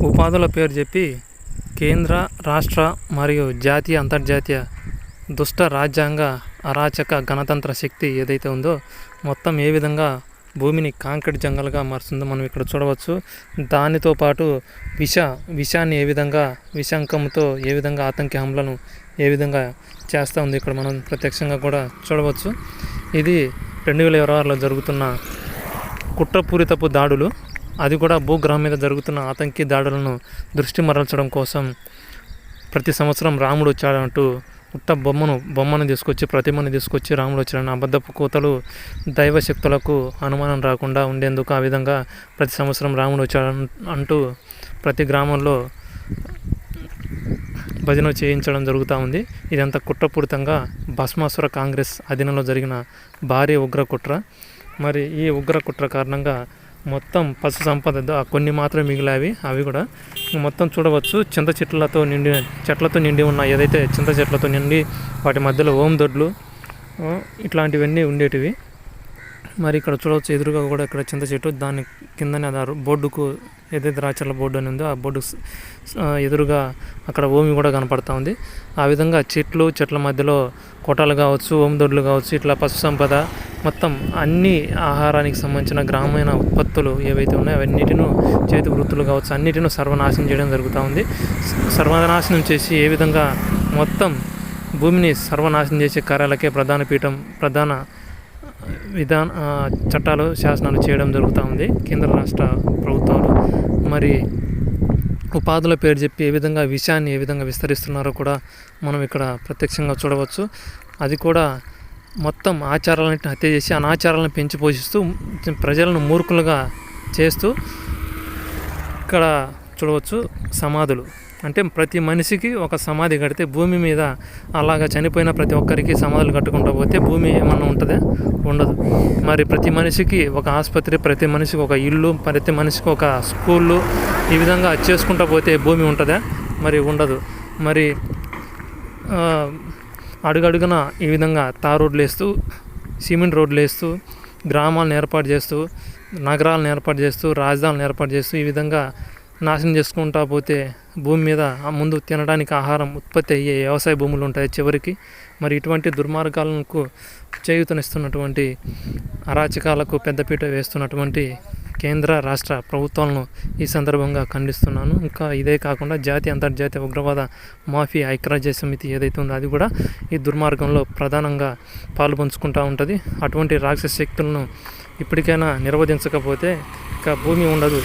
ఉపాధుల పేరు చెప్పి కేంద్ర, రాష్ట్ర మరియు జాతీయ, అంతర్జాతీయ దుష్ట రాజ్యాంగ అరాచక గణతంత్ర శక్తి ఏదైతే ఉందో మొత్తం ఏ విధంగా భూమిని కాంక్రీట్ జంగల్గా మారుస్తుందో మనం ఇక్కడ చూడవచ్చు. దానితో పాటు విషాన్ని ఏ విధంగా విషాంకంతో ఏ విధంగా ఆతంకి హంలను ఏ విధంగా చేస్తూ ఉంది ఇక్కడ మనం ప్రత్యక్షంగా కూడా చూడవచ్చు. ఇది 2026లో జరుగుతున్న కుట్రపూరితపు దాడులు, అది కూడా భూగ్రహం మీద జరుగుతున్న ఆతంకి దాడులను దృష్టి మరల్చడం కోసం ప్రతి సంవత్సరం రాముడు వచ్చాడంటూ ఉత్త బొమ్మను తీసుకొచ్చి, ప్రతిమను తీసుకొచ్చి రాముడు వచ్చాడని అబద్ధపు కోతలు దైవశక్తులకు అనుమానం రాకుండా ఉండేందుకు ఆ విధంగా ప్రతి సంవత్సరం రాముడు వచ్చాడు అంటూ ప్రతి గ్రామంలో భజన చేయించడం జరుగుతూ ఉంది. ఇదంతా కుట్రపూరితంగా భస్మాసుర కాంగ్రెస్ అధీనంలో జరిగిన భారీ ఉగ్ర కుట్ర. మరి ఈ ఉగ్ర కుట్ర కారణంగా మొత్తం పశు సంపద కొన్ని మాత్రమే మిగిలావి. అవి కూడా మొత్తం చూడవచ్చు. చింత చెట్లతో నిండి ఉన్న ఏదైతే చింత చెట్లతో నిండి వాటి మధ్యలో ఓం దొడ్లు ఇట్లాంటివన్నీ ఉండేటివి. మరి ఇక్కడ చూడవచ్చు ఎదురుగా కూడా ఇక్కడ చింత చెట్టు, దాని కిందనే బోర్డుకు ఏదైతే రాచర్ల బోర్డు అని ఉందో ఆ బోర్డు ఎదురుగా అక్కడ ఓమి కూడా కనపడతా ఉంది. ఆ విధంగా చెట్ల మధ్యలో కోటాలు కావచ్చు, ఓం దొడ్లు కావచ్చు, ఇట్లా పశు సంపద మొత్తం అన్ని ఆహారానికి సంబంధించిన గ్రామీణ ఉత్పత్తులు ఏవైతే ఉన్నాయో అవన్నిటిని చేతి వృత్తులు కావచ్చు అన్నిటిని సర్వనాశనం చేయడం జరుగుతూ ఉంది. సర్వనాశనం చేసి ఏ విధంగా మొత్తం భూమిని సర్వనాశనం చేసే కార్యాలకే ప్రధాన చట్టాలు, శాసనాలు చేయడం జరుగుతూ ఉంది కేంద్ర రాష్ట్ర ప్రభుత్వాలు. మరి ఉపాధుల పేరు చెప్పి ఏ విధంగా విషయాన్ని ఏ విధంగా విస్తరిస్తున్నారో కూడా మనం ఇక్కడ ప్రత్యక్షంగా చూడవచ్చు. అది కూడా మొత్తం ఆచారాలను హత్య చేసి అనాచారాలను పెంచి పోషిస్తూ ప్రజలను మూర్ఖులుగా చేస్తూ ఇక్కడ చూడవచ్చు. సమాధులు అంటే ప్రతి మనిషికి ఒక సమాధి కడితే భూమి మీద అలాగా చనిపోయిన ప్రతి ఒక్కరికి సమాధులు కట్టుకుంటూ పోతే భూమి ఏమన్నా ఉంటుందా? ఉండదు. మరి ప్రతి మనిషికి ఒక ఆసుపత్రి, ప్రతి మనిషికి ఒక ఇల్లు, ప్రతి మనిషికి ఒక స్కూళ్ళు ఈ విధంగా చేసుకుంటూ పోతే భూమి ఉంటుందా? మరి ఉండదు. మరి అడుగడుగున ఈ విధంగా తార్ రోడ్లు వేస్తూ, సిమెంట్ రోడ్లు వేస్తూ, గ్రామాలను ఏర్పాటు చేస్తూ, నగరాలను ఏర్పాటు చేస్తూ, రాజధానులను ఏర్పాటు చేస్తూ ఈ విధంగా నాశనం చేసుకుంటా పోతే భూమి మీద ముందు తినడానికి ఆహారం ఉత్పత్తి అయ్యే వ్యవసాయ భూములు ఉంటాయి చివరికి. మరి ఇటువంటి దుర్మార్గాలకు చేయూతనిస్తున్నటువంటి అరాచకాలకు పెద్దపీట వేస్తున్నటువంటి కేంద్ర రాష్ట్ర ప్రభుత్వాలను ఈ సందర్భంగా ఖండిస్తున్నాను. ఇంకా ఇదే కాకుండా జాతీయ, అంతర్జాతీయ ఉగ్రవాద మాఫియా ఐక్యరాజ్య సమితి ఏదైతే ఉందో అది కూడా ఈ దుర్మార్గంలో ప్రధానంగా పాల్పంచుకుంటూ ఉంటుంది. అటువంటి రాక్షస శక్తులను ఇప్పటికైనా నిర్వహించకపోతే ఇక భూమి ఉండదు.